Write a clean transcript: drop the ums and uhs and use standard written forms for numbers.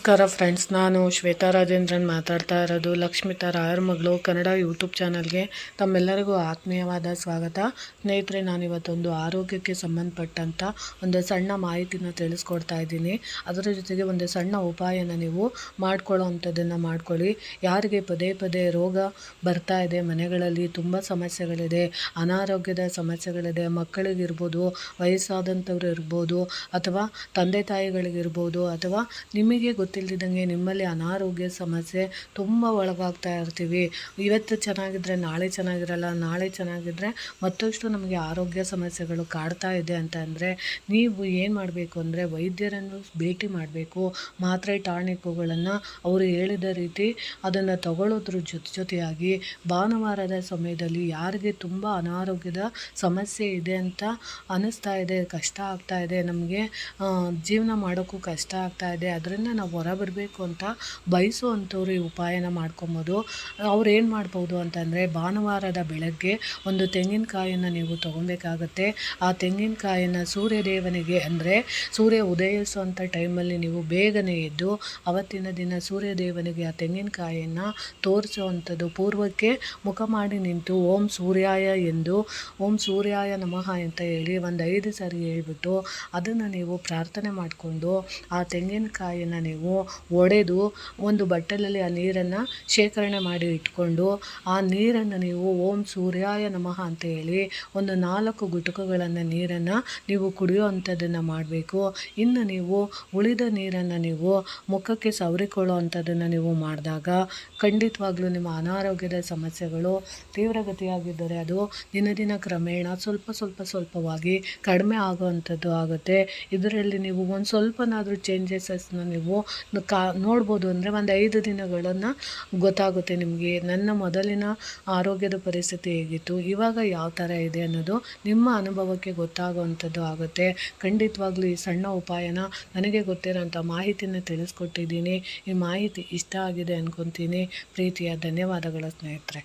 ನಮಸ್ಕಾರ ಫ್ರೆಂಡ್ಸ್, ನಾನು ಶ್ವೇತಾ ರಾಜೇಂದ್ರನ್ ಮಾತಾಡ್ತಾ ಇರೋದು. ಲಕ್ಷ್ಮಿತಾ ರಾಯರ್ ಮಗಳು ಕನ್ನಡ ಯೂಟ್ಯೂಬ್ ಚಾನಲ್ಗೆ ತಮ್ಮೆಲ್ಲರಿಗೂ ಆತ್ಮೀಯವಾದ ಸ್ವಾಗತ. ಸ್ನೇಹಿತರೆ, ನಾನಿವತ್ತೊಂದು ಆರೋಗ್ಯಕ್ಕೆ ಸಂಬಂಧಪಟ್ಟಂಥ ಒಂದು ಸಣ್ಣ ಮಾಹಿತಿನ ತಿಳಿಸ್ಕೊಡ್ತಾ ಇದ್ದೀನಿ. ಅದರ ಜೊತೆಗೆ ಒಂದು ಸಣ್ಣ ಉಪಾಯನ ನೀವು ಮಾಡ್ಕೊಳ್ಳೋ ಅಂಥದ್ದನ್ನು ಮಾಡ್ಕೊಳ್ಳಿ. ಯಾರಿಗೆ ಪದೇ ಪದೇ ರೋಗ ಬರ್ತಾ ಇದೆ, ಮನೆಗಳಲ್ಲಿ ತುಂಬ ಸಮಸ್ಯೆಗಳಿದೆ, ಅನಾರೋಗ್ಯದ ಸಮಸ್ಯೆಗಳಿದೆ, ಮಕ್ಕಳಿಗಿರ್ಬೋದು, ವಯಸ್ಸಾದಂಥವ್ರು ಇರ್ಬೋದು, ಅಥವಾ ತಂದೆ ತಾಯಿಗಳಿಗಿರ್ಬೋದು, ಅಥವಾ ನಿಮಗೆ ಗೊತ್ತಿಲ್ಲದಂಗೆ ನಿಮ್ಮಲ್ಲಿ ಅನಾರೋಗ್ಯ ಸಮಸ್ಯೆ ತುಂಬ ಒಳಗಾಗ್ತಾ ಇರ್ತೀವಿ. ಇವತ್ತು ಚೆನ್ನಾಗಿದ್ದರೆ ನಾಳೆ ಚೆನ್ನಾಗಿರಲ್ಲ, ನಾಳೆ ಚೆನ್ನಾಗಿದ್ದರೆ ಮತ್ತಷ್ಟು ನಮಗೆ ಆರೋಗ್ಯ ಸಮಸ್ಯೆಗಳು ಕಾಡ್ತಾ ಇದೆ ಅಂತ ಅಂದರೆ ನೀವು ಏನು ಮಾಡಬೇಕು ಅಂದರೆ ವೈದ್ಯರನ್ನು ಭೇಟಿ ಮಾಡಬೇಕು. ಮಾತ್ರೆ ಟಾನಿಕ್ಗಳನ್ನು ಅವರು ಹೇಳಿದ ರೀತಿ ಅದನ್ನು ತಗೊಳ್ಳೋದ್ರ ಜೊತೆಯಾಗಿ ಭಾನುವಾರದ ಸಮಯದಲ್ಲಿ ಯಾರಿಗೆ ತುಂಬ ಅನಾರೋಗ್ಯದ ಸಮಸ್ಯೆ ಇದೆ ಅಂತ ಅನ್ನಿಸ್ತಾ ಇದೆ, ಕಷ್ಟ ಆಗ್ತಾ ಇದೆ, ನಮಗೆ ಜೀವನ ಮಾಡೋಕ್ಕೂ ಕಷ್ಟ ಆಗ್ತಾ ಇದೆ, ಅದರಿಂದ ನಾವು ಹೊರ ಬರಬೇಕು ಅಂತ ಬಯಸುವಂಥವ್ರು ಈ ಉಪಾಯನ ಮಾಡ್ಕೊಬೋದು. ಅವ್ರು ಏನು ಮಾಡ್ಬೋದು ಅಂತಂದರೆ ಭಾನುವಾರದ ಬೆಳಗ್ಗೆ ಒಂದು ತೆಂಗಿನಕಾಯನ್ನು ನೀವು ತೊಗೊಬೇಕಾಗತ್ತೆ. ಆ ತೆಂಗಿನಕಾಯನ್ನು ಸೂರ್ಯದೇವನಿಗೆ, ಅಂದರೆ ಸೂರ್ಯ ಉದಯಿಸುವಂಥ ಟೈಮಲ್ಲಿ ನೀವು ಬೇಗನೆ ಎದ್ದು ಅವತ್ತಿನ ದಿನ ಸೂರ್ಯದೇವನಿಗೆ ಆ ತೆಂಗಿನಕಾಯಿಯನ್ನು ತೋರಿಸುವಂಥದ್ದು. ಪೂರ್ವಕ್ಕೆ ಮುಖ ಮಾಡಿ ನಿಂತು ಓಂ ಸೂರ್ಯಾಯ ಎಂದು, ಓಂ ಸೂರ್ಯಾಯ ನಮಃ ಅಂತ ಹೇಳಿ ಒಂದು 5 ಸಾರಿ ಹೇಳ್ಬಿಟ್ಟು ಅದನ್ನು ನೀವು ಪ್ರಾರ್ಥನೆ ಮಾಡಿಕೊಂಡು ಆ ತೆಂಗಿನಕಾಯಿಯನ್ನು ನೀವು ಒಡೆದು ಒಂದು ಬಟ್ಟಲಲ್ಲಿ ಆ ನೀರನ್ನು ಶೇಖರಣೆ ಮಾಡಿ ಇಟ್ಕೊಂಡು ಆ ನೀರನ್ನು ನೀವು ಓಂ ಸೂರ್ಯಾಯ ನಮಃ ಅಂತ ಹೇಳಿ ಒಂದು 4 ಗುಟುಕುಗಳನ್ನು ನೀರನ್ನು ನೀವು ಕುಡಿಯುವಂಥದ್ದನ್ನು ಮಾಡಬೇಕು. ಇನ್ನು ನೀವು ಉಳಿದ ನೀರನ್ನು ನೀವು ಮುಖಕ್ಕೆ ಸವರಿಕೊಳ್ಳೋ ಅಂಥದ್ದನ್ನು ನೀವು ಮಾಡಿದಾಗ ಖಂಡಿತವಾಗ್ಲೂ ನಿಮ್ಮ ಅನಾರೋಗ್ಯದ ಸಮಸ್ಯೆಗಳು ತೀವ್ರಗತಿಯಾಗಿದ್ದರೆ ಅದು ದಿನ ದಿನ ಕ್ರಮೇಣ ಸ್ವಲ್ಪವಾಗಿ ಕಡಿಮೆ ಆಗುವಂಥದ್ದು ಆಗುತ್ತೆ. ಇದರಲ್ಲಿ ನೀವು ಒಂದು ಸ್ವಲ್ಪನಾದರೂ ಚೇಂಜಸನ್ನು ನೀವು ನೋಡ್ಬೋದು. ಅಂದರೆ ಒಂದು 5 ದಿನಗಳನ್ನು ಗೊತ್ತಾಗುತ್ತೆ ನಿಮಗೆ ನನ್ನ ಮೊದಲಿನ ಆರೋಗ್ಯದ ಪರಿಸ್ಥಿತಿ ಹೇಗಿತ್ತು, ಇವಾಗ ಯಾವ ಥರ ಇದೆ ಅನ್ನೋದು ನಿಮ್ಮ ಅನುಭವಕ್ಕೆ ಗೊತ್ತಾಗುವಂಥದ್ದು ಆಗುತ್ತೆ. ಖಂಡಿತವಾಗ್ಲೂ ಈ ಸಣ್ಣ ಉಪಾಯನ ನನಗೆ ಗೊತ್ತಿರೋಂಥ ಮಾಹಿತಿನ ತಿಳಿಸ್ಕೊಟ್ಟಿದ್ದೀನಿ. ಈ ಮಾಹಿತಿ ಇಷ್ಟ ಆಗಿದೆ ಅಂದ್ಕೊತೀನಿ. ಪ್ರೀತಿಯ ಧನ್ಯವಾದಗಳು ಸ್ನೇಹಿತರೆ.